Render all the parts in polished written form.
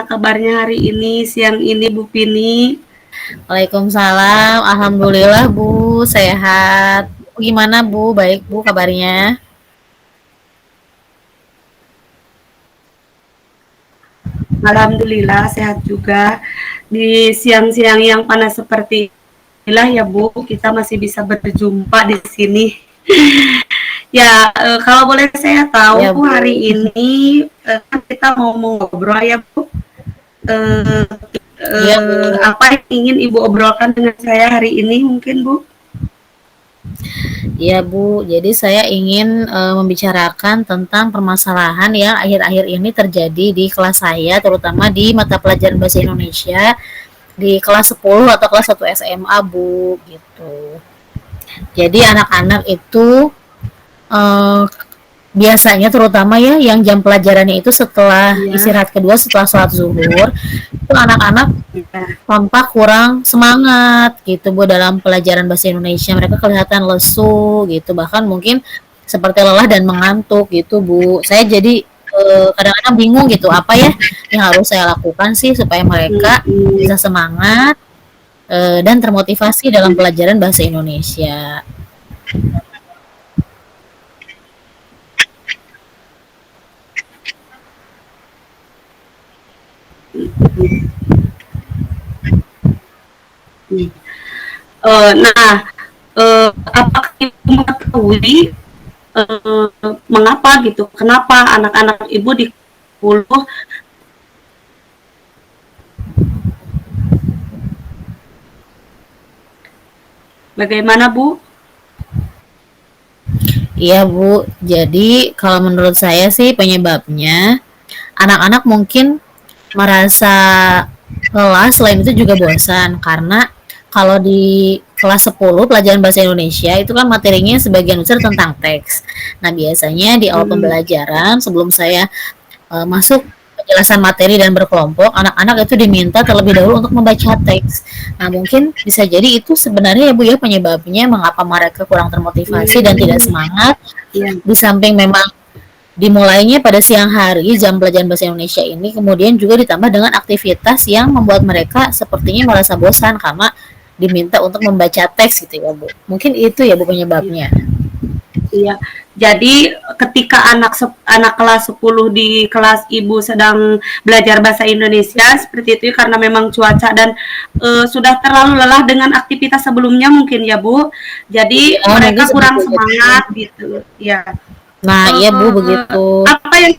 kabarnya hari ini, siang ini Bu Pini? Waalaikumsalam, alhamdulillah Bu, sehat. Gimana Bu? Baik Bu kabarnya? Alhamdulillah sehat juga. Di siang-siang yang panas seperti inilah ya Bu, kita masih bisa berjumpa di sini. Ya, kalau boleh saya tahu Ya hari Bu. ini kan kita mau ngobrol ya Bu. Eh, Iya Bu. apa yang ingin Ibu obrolkan dengan saya hari ini mungkin Bu? Iya Bu. Jadi saya ingin membicarakan tentang permasalahan yang akhir-akhir ini terjadi di kelas saya, terutama di mata pelajaran bahasa Indonesia di kelas 10 atau kelas 1 SMA Bu gitu. Jadi anak-anak itu eh, biasanya terutama ya yang jam pelajarannya itu setelah Iya, istirahat kedua setelah sholat zuhur, itu anak-anak ya, tampak kurang semangat gitu Bu dalam pelajaran bahasa Indonesia. Mereka kelihatan lesu gitu, bahkan mungkin seperti lelah dan mengantuk gitu Bu. Saya jadi kadang-kadang bingung gitu, apa ya yang harus saya lakukan sih supaya mereka bisa semangat dan termotivasi dalam pelajaran bahasa Indonesia. nah, apakah Ibu mengetahui mengapa gitu? Kenapa anak-anak Ibu di 10 bagaimana Bu? Iya Bu, jadi kalau menurut saya sih penyebabnya anak-anak mungkin merasa lelah, selain itu juga bosan karena kalau di kelas 10 pelajaran bahasa Indonesia itu kan materinya sebagian besar tentang teks. Nah, biasanya di awal Hmm, pembelajaran sebelum saya masuk penjelasan materi dan berkelompok, anak-anak itu diminta terlebih dahulu untuk membaca teks. Nah, mungkin bisa jadi itu sebenarnya ya Bu ya penyebabnya mengapa mereka kurang termotivasi dan tidak semangat. ya, Di samping memang dimulainya pada siang hari jam pelajaran bahasa Indonesia ini, kemudian juga ditambah dengan aktivitas yang membuat mereka sepertinya merasa bosan karena diminta untuk membaca teks gitu ya Bu. Mungkin itu ya Bu penyebabnya. iya. Jadi ketika anak kelas 10 di kelas Ibu sedang belajar bahasa Indonesia seperti itu karena memang cuaca dan sudah terlalu lelah dengan aktivitas sebelumnya mungkin ya Bu. Jadi Ya mungkin mereka kurang seperti itu. semangat gitu. Ya. Nah iya Bu begitu. Apa yang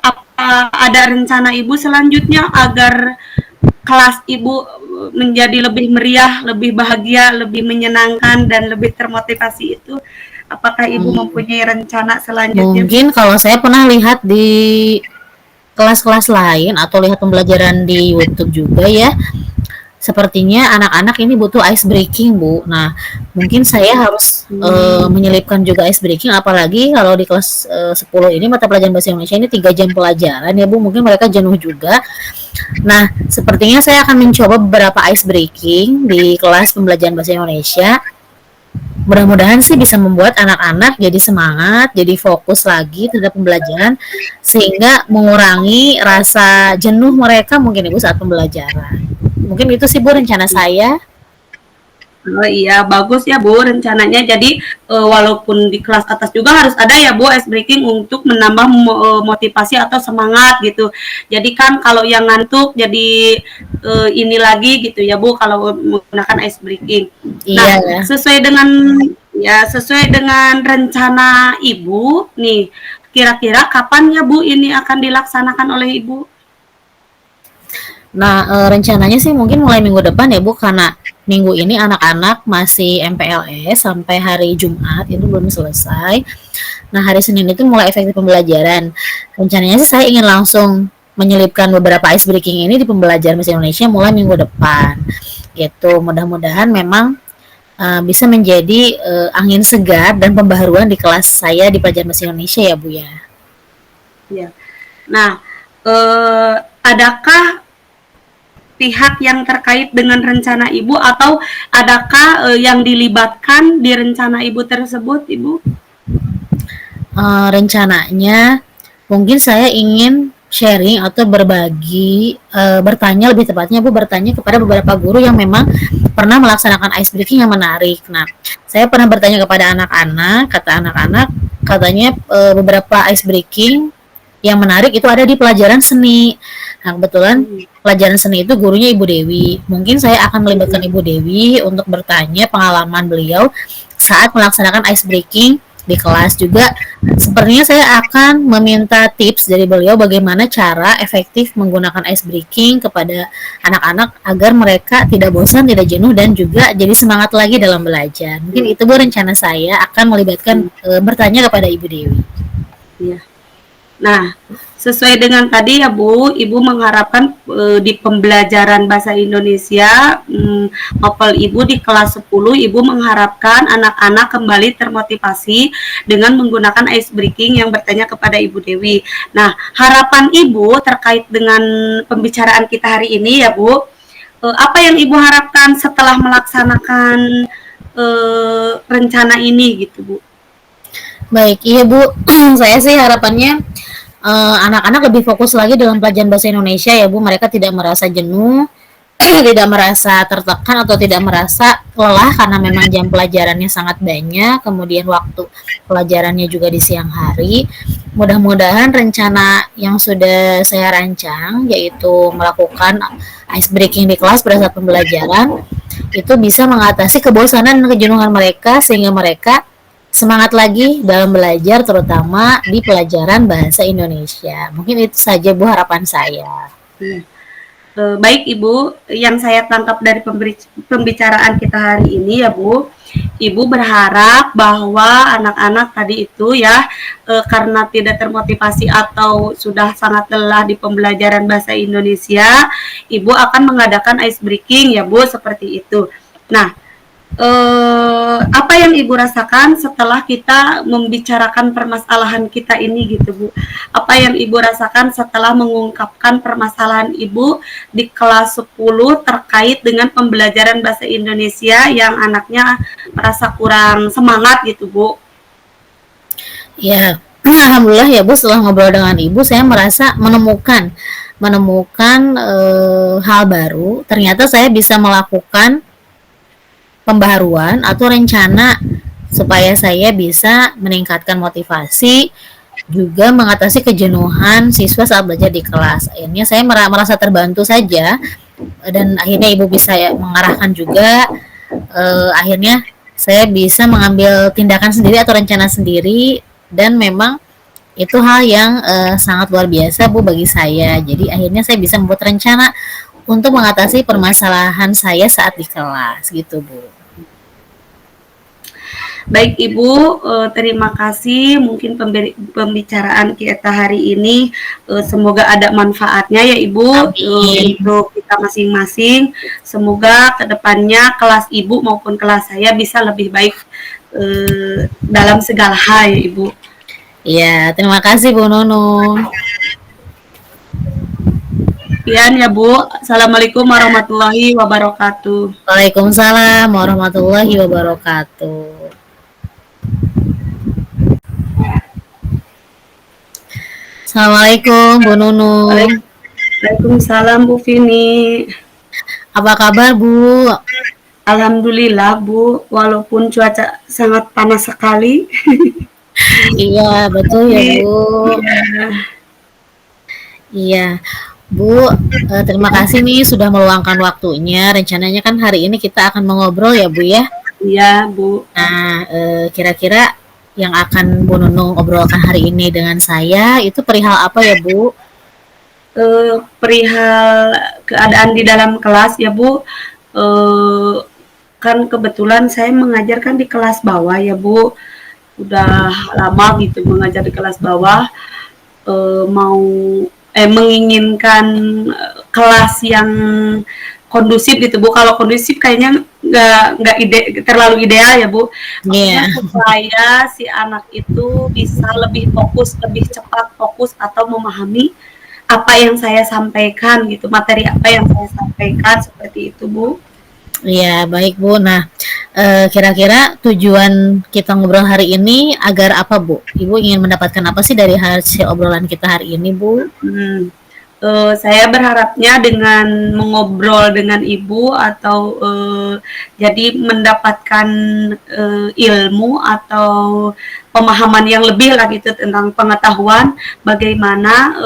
apa ada rencana Ibu selanjutnya agar kelas Ibu menjadi lebih meriah, lebih bahagia, lebih menyenangkan dan lebih termotivasi itu? Apakah Ibu Hmm, mempunyai rencana selanjutnya, Bu? mungkin kalau saya pernah lihat di kelas-kelas lain atau lihat pembelajaran di YouTube juga ya, sepertinya anak-anak ini butuh ice breaking, Bu. Nah, mungkin saya harus Hmm, menyelipkan juga ice breaking, apalagi kalau di kelas 10 ini mata pelajaran bahasa Indonesia ini 3 jam pelajaran ya, Bu. Mungkin mereka jenuh juga. Nah, sepertinya saya akan mencoba beberapa ice breaking di kelas pembelajaran bahasa Indonesia. Mudah-mudahan sih bisa membuat anak-anak jadi semangat, jadi fokus lagi terhadap pembelajaran, sehingga mengurangi rasa jenuh mereka mungkin Ibu saat pembelajaran. Mungkin itu sih Bu rencana saya. oh iya, bagus ya Bu rencananya. Jadi walaupun di kelas atas juga harus ada ya Bu ice breaking untuk menambah motivasi atau semangat gitu. Jadi kan kalau yang ngantuk jadi ini lagi gitu ya Bu kalau menggunakan ice breaking. Iya Nah, ya. sesuai dengan rencana Ibu nih, kira-kira kapan ya Bu ini akan dilaksanakan oleh Ibu? Nah, rencananya sih mungkin mulai minggu depan ya Bu, karena minggu ini anak-anak masih MPLS sampai hari Jumat itu belum selesai. Nah, hari Senin itu mulai efektif pembelajaran. Rencananya sih saya ingin langsung menyelipkan beberapa ice breaking ini di pembelajaran bahasa Indonesia mulai minggu depan. Gitu. Mudah-mudahan memang bisa menjadi angin segar dan pembaharuan di kelas saya di pelajaran bahasa Indonesia ya Bu ya. Ya. Nah, adakah pihak yang terkait dengan rencana Ibu atau adakah yang dilibatkan di rencana Ibu tersebut, Ibu? Rencananya mungkin saya ingin sharing atau berbagi, bertanya lebih tepatnya Bu, bertanya kepada beberapa guru yang memang pernah melaksanakan ice breaking yang menarik. Nah, saya pernah bertanya kepada anak-anak, kata anak-anak katanya beberapa ice breaking yang menarik itu ada di pelajaran seni. Nah, kebetulan Hmm. pelajaran seni itu gurunya Ibu Dewi. Mungkin saya akan melibatkan Hmm. Ibu Dewi untuk bertanya pengalaman beliau saat melaksanakan ice breaking di kelas juga. Sepertinya saya akan meminta tips dari beliau bagaimana cara efektif menggunakan ice breaking kepada anak-anak agar mereka tidak bosan, tidak jenuh, dan juga jadi semangat lagi dalam belajar. Mungkin Hmm. itu Bu rencana saya akan melibatkan Hmm. bertanya kepada Ibu Dewi. Iya. Nah, sesuai dengan tadi ya Bu, Ibu mengharapkan di pembelajaran bahasa Indonesia, mapel Ibu di kelas 10, Ibu mengharapkan anak-anak kembali termotivasi dengan menggunakan ice breaking yang bertanya kepada Ibu Dewi. Nah, harapan Ibu terkait dengan pembicaraan kita hari ini ya Bu, apa yang Ibu harapkan setelah melaksanakan rencana ini gitu Bu? Baik, iya Bu, saya sih harapannya anak-anak lebih fokus lagi dalam pelajaran bahasa Indonesia ya Bu. Mereka tidak merasa jenuh, tidak merasa tertekan atau tidak merasa lelah karena memang jam pelajarannya sangat banyak, kemudian waktu pelajarannya juga di siang hari. Mudah-mudahan rencana yang sudah saya rancang, yaitu melakukan ice breaking di kelas pada saat pembelajaran, itu bisa mengatasi kebosanan dan kejenuhan mereka sehingga mereka semangat lagi dalam belajar terutama di pelajaran bahasa Indonesia. Mungkin itu saja Bu harapan saya. Hmm. Baik Ibu, yang saya tangkap dari pembicaraan kita hari ini ya Bu, Ibu berharap bahwa anak-anak tadi itu ya, karena tidak termotivasi atau sudah sangat lelah di pembelajaran bahasa Indonesia, Ibu akan mengadakan ice breaking ya Bu, seperti itu. Nah, apa yang Ibu rasakan setelah kita membicarakan permasalahan kita ini gitu Bu? Apa yang Ibu rasakan setelah mengungkapkan permasalahan Ibu di kelas 10 terkait dengan pembelajaran bahasa Indonesia yang anaknya merasa kurang semangat gitu Bu? Ya, alhamdulillah ya Bu setelah ngobrol dengan Ibu saya merasa menemukan menemukan hal baru. Ternyata saya bisa melakukan pembaharuan atau rencana supaya saya bisa meningkatkan motivasi juga mengatasi kejenuhan siswa saat belajar di kelas. Akhirnya saya merasa terbantu saja dan akhirnya ibu bisa mengarahkan juga. Akhirnya saya bisa mengambil tindakan sendiri atau rencana sendiri dan memang itu hal yang sangat luar biasa Bu bagi saya. Jadi akhirnya saya bisa membuat rencana untuk mengatasi permasalahan saya saat di kelas gitu Bu. Baik Ibu, terima kasih mungkin pembicaraan kita hari ini, semoga ada manfaatnya ya Ibu, Amin. untuk kita masing-masing. Semoga kedepannya kelas Ibu maupun kelas saya bisa lebih baik, dalam segala hal ya Ibu. Iya, terima kasih Bu Nunung. Sekian ya Bu, Assalamualaikum warahmatullahi wabarakatuh. Waalaikumsalam warahmatullahi wabarakatuh. Assalamualaikum Bu Nunung. Waalaikumsalam Bu Vini. Apa kabar Bu? Alhamdulillah Bu, walaupun cuaca sangat panas sekali. Iya, betul ya Tapi Bu. ya, Iya, Bu, terima kasih nih sudah meluangkan waktunya. Rencananya kan hari ini kita akan mengobrol ya Bu ya. iya Bu. Nah, kira-kira yang akan Bu Nunung obrolkan hari ini dengan saya itu perihal apa ya Bu? Perihal keadaan di dalam kelas ya Bu, eh, kan kebetulan saya mengajarkan di kelas bawah ya Bu, udah lama gitu mengajar di kelas bawah, mau menginginkan kelas yang kondusif gitu Bu. Kalau kondusif kayaknya nggak terlalu ideal ya Bu. Iya, Maksudnya supaya si anak itu bisa lebih fokus, lebih cepat fokus atau memahami apa yang saya sampaikan gitu, materi apa yang saya sampaikan seperti itu Bu. Iya, baik Bu. Nah, kira-kira tujuan kita ngobrol hari ini agar apa Bu? Ibu ingin mendapatkan apa sih dari hasil obrolan kita hari ini Bu? Hmm. Saya berharapnya dengan mengobrol dengan Ibu atau jadi mendapatkan ilmu atau pemahaman yang lebih lah gitu tentang pengetahuan bagaimana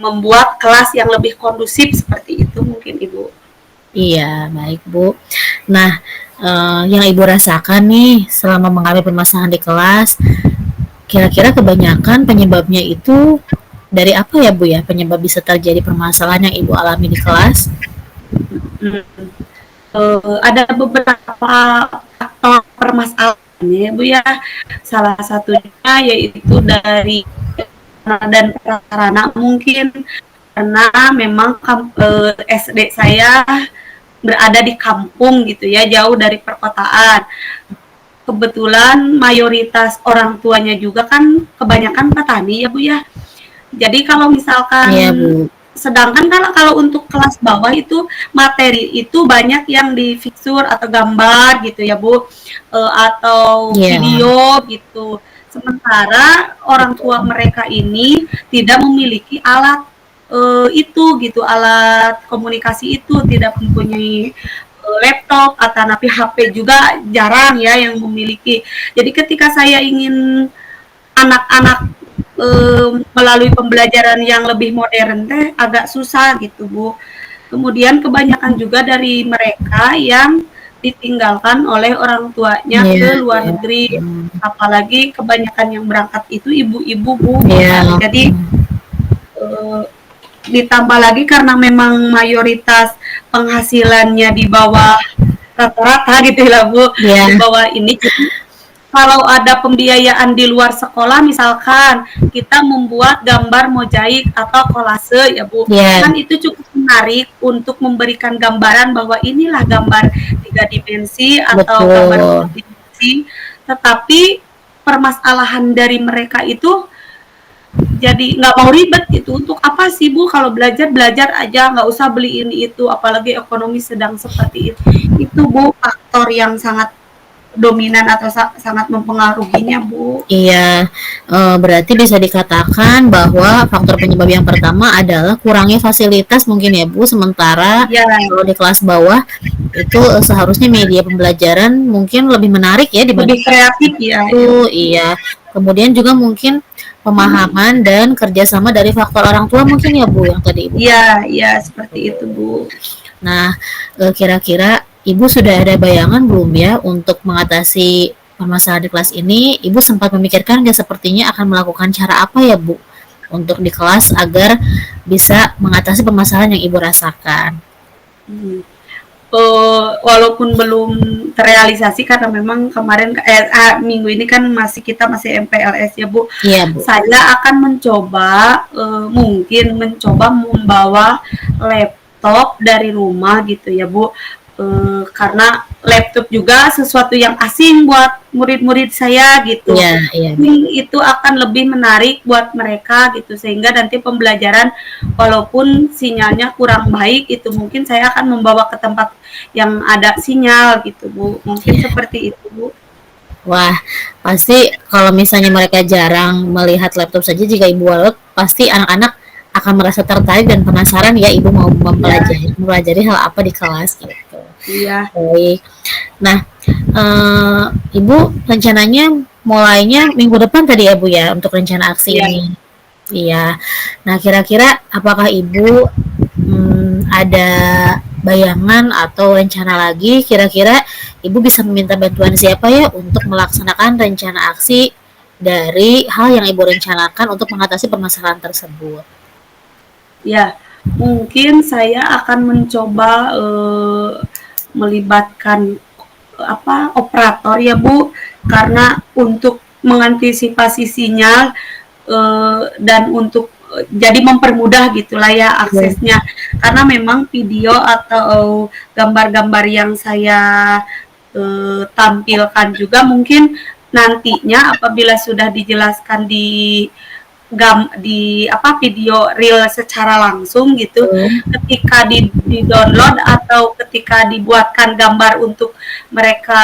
membuat kelas yang lebih kondusif seperti itu mungkin Ibu. Iya, baik Bu. Nah, yang Ibu rasakan nih selama mengalami permasalahan di kelas, kira-kira kebanyakan penyebabnya itu dari apa ya Bu ya? Penyebab bisa terjadi permasalahan yang Ibu alami di kelas? Hmm. Ada beberapa faktor permasalahannya ya Bu ya. Salah satunya yaitu dari dan prasarana mungkin karena memang SD saya berada di kampung gitu ya, jauh dari perkotaan. Kebetulan mayoritas orang tuanya juga kan kebanyakan petani ya Bu ya. Jadi kalau misalkan Iya Bu. sedangkan kalau untuk kelas bawah itu materi itu banyak yang di fiksur atau gambar gitu ya Bu, atau Iya, video gitu. Sementara orang tua betul. mereka ini tidak memiliki alat itu gitu, alat komunikasi itu, tidak mempunyai laptop atau napi HP juga jarang ya yang memiliki. Jadi ketika saya ingin anak-anak melalui pembelajaran yang lebih modern teh agak susah gitu Bu. Kemudian kebanyakan juga dari mereka yang ditinggalkan oleh orang tuanya Iya, ke luar iya. negeri. Hmm, Apalagi kebanyakan yang berangkat itu ibu-ibu Bu. iya. Jadi eh, ditambah lagi karena memang mayoritas penghasilannya di bawah rata-rata gitu lah Bu, di Iya, bawah ini. Jadi kalau ada pembiayaan di luar sekolah, misalkan kita membuat gambar mozaik atau kolase ya Bu, iya, kan itu cukup menarik untuk memberikan gambaran bahwa inilah gambar tiga dimensi atau gambar betul. empat dimensi, tetapi permasalahan dari mereka itu jadi nggak mau ribet gitu. Untuk apa sih Bu kalau belajar belajar aja, nggak usah beli ini itu, apalagi ekonomi sedang seperti itu. Itu Bu faktor yang sangat dominan atau sangat mempengaruhinya Bu. Iya, berarti bisa dikatakan bahwa faktor penyebab yang pertama adalah kurangnya fasilitas mungkin ya Bu, sementara Iya, kalau di kelas bawah itu seharusnya media pembelajaran mungkin lebih menarik ya lebih dibanding kreatif ya. itu, iya. Kemudian juga mungkin pemahaman dan kerjasama dari faktor orang tua mungkin ya Bu yang tadi Ibu Iya, iya seperti itu Bu. Nah, kira-kira Ibu sudah ada bayangan belum ya untuk mengatasi permasalahan di kelas ini? Ibu sempat memikirkan nggak sepertinya akan melakukan cara apa ya Bu untuk di kelas agar bisa mengatasi permasalahan yang Ibu rasakan? Hmm. Walaupun belum terrealisasi karena memang kemarin minggu ini kan kita masih MPLS ya Bu. Iya Bu. Saya akan mencoba mungkin mencoba membawa laptop dari rumah gitu ya Bu. Karena laptop juga sesuatu yang asing buat murid-murid saya gitu. Iya, iya Bu. Itu akan lebih menarik buat mereka gitu sehingga nanti pembelajaran walaupun sinyalnya kurang baik itu mungkin saya akan membawa ke tempat yang ada sinyal gitu Bu. Mungkin seperti itu Bu. Wah, pasti kalau misalnya mereka jarang melihat laptop saja jika Ibu bawa, pasti anak-anak akan merasa tertarik dan penasaran ya Ibu mau Ya, mempelajari hal apa di kelas gitu. iya, Baik. Nah, Ibu rencananya mulainya minggu depan tadi ya Bu ya untuk rencana aksi iya. ini. Iya. Nah, kira-kira apakah Ibu ada bayangan atau rencana lagi kira-kira Ibu bisa meminta bantuan siapa ya untuk melaksanakan rencana aksi dari hal yang Ibu rencanakan untuk mengatasi permasalahan tersebut? Ya, mungkin saya akan mencoba melibatkan apa operator ya Bu, karena untuk mengantisipasi sinyal dan untuk jadi mempermudah gitulah ya Iya, aksesnya. Karena memang video atau gambar-gambar yang saya tampilkan juga mungkin nantinya apabila sudah dijelaskan di di apa video real secara langsung gitu, betul. ketika di-download atau ketika dibuatkan gambar untuk mereka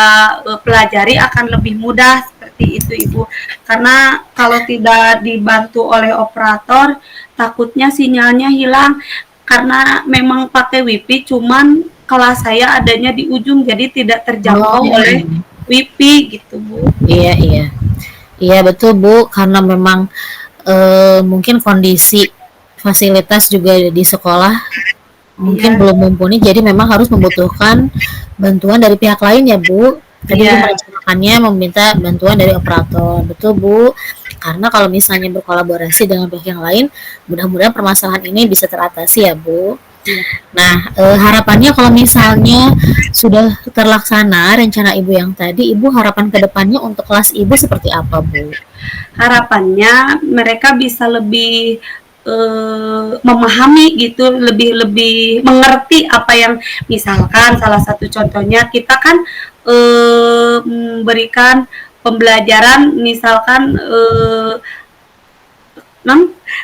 pelajari akan lebih mudah seperti itu Ibu. Karena kalau tidak dibantu oleh operator takutnya sinyalnya hilang karena memang pakai WiFi cuman kelas saya adanya di ujung jadi tidak Oh, terjangkau oleh WiFi gitu Bu. iya iya. Iya betul Bu, karena memang mungkin kondisi fasilitas juga di sekolah mungkin Iya, belum mumpuni, jadi memang harus membutuhkan bantuan dari pihak lain ya Bu. Tadi Ibu iya, merencanakannya meminta bantuan dari operator, betul Bu. Karena kalau misalnya berkolaborasi dengan pihak yang lain, mudah-mudahan permasalahan ini bisa teratasi ya Bu. iya. Nah, harapannya kalau misalnya sudah terlaksana rencana Ibu yang tadi, Ibu harapan ke depannya untuk kelas Ibu seperti apa Bu? Harapannya mereka bisa lebih memahami gitu, lebih lebih mengerti apa yang misalkan salah satu contohnya kita kan memberikan pembelajaran misalkan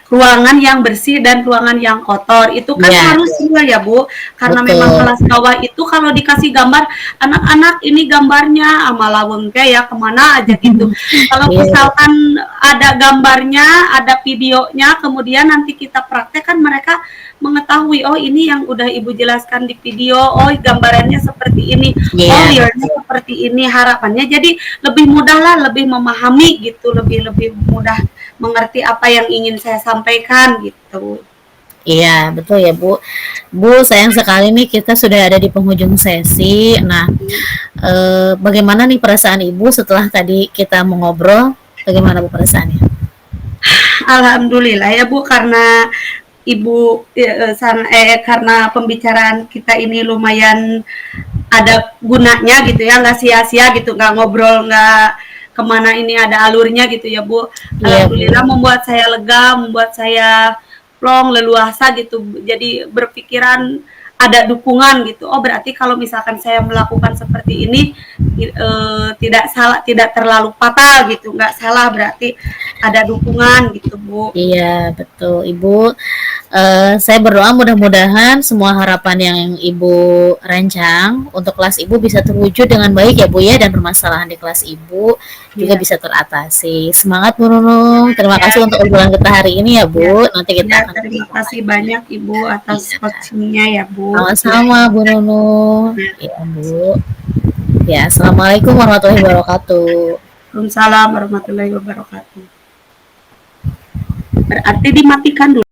ruangan yang bersih dan ruangan yang kotor itu kan Ya, harus ya Bu karena memang betul. kelas bawah itu kalau dikasih gambar anak-anak ini gambarnya malah wengke ya kemana aja gitu kalau Iya, misalkan ada gambarnya ada videonya kemudian nanti kita praktekkan mereka mengetahui oh ini yang udah Ibu jelaskan di video oh gambarannya seperti ini oh iya, realnya seperti ini harapannya jadi lebih mudah lah lebih memahami gitu lebih lebih mudah mengerti apa yang ingin saya sampaikan gitu. iya, betul ya Bu. Bu, sayang sekali nih kita sudah ada di penghujung sesi. Nah, bagaimana nih perasaan Ibu setelah tadi kita mengobrol? Bagaimana Bu perasaannya? Alhamdulillah ya Bu karena Ibu karena pembicaraan kita ini lumayan ada gunanya gitu ya nggak sia-sia gitu nggak ngobrol nggak kemana ini ada alurnya gitu ya Bu. Iya Alhamdulillah Bu. membuat saya lega, membuat saya plong, leluasa gitu. Jadi berpikiran ada dukungan gitu. Oh berarti kalau misalkan saya melakukan seperti ini tidak salah, tidak terlalu fatal gitu, nggak salah berarti ada dukungan gitu Bu. Iya, betul Ibu. Saya berdoa mudah-mudahan semua harapan yang Ibu rancang untuk kelas Ibu bisa terwujud dengan baik ya Bu ya, dan permasalahan di kelas Ibu juga Ya, bisa teratasi. Semangat Bu Nunung. Terima ya, kasih untuk obrolan kita hari ini ya ya, Bu. Nanti kita ya akan terima ketemu kasih lagi. banyak Ibu atas Iya. coachingnya ya Bu. Ya, Sama-sama Bu Nunung. ya. Iya Bu. Ya, Assalamualaikum warahmatullahi wabarakatuh. Waalaikumsalam warahmatullahi wabarakatuh. Berarti dimatikan dulu.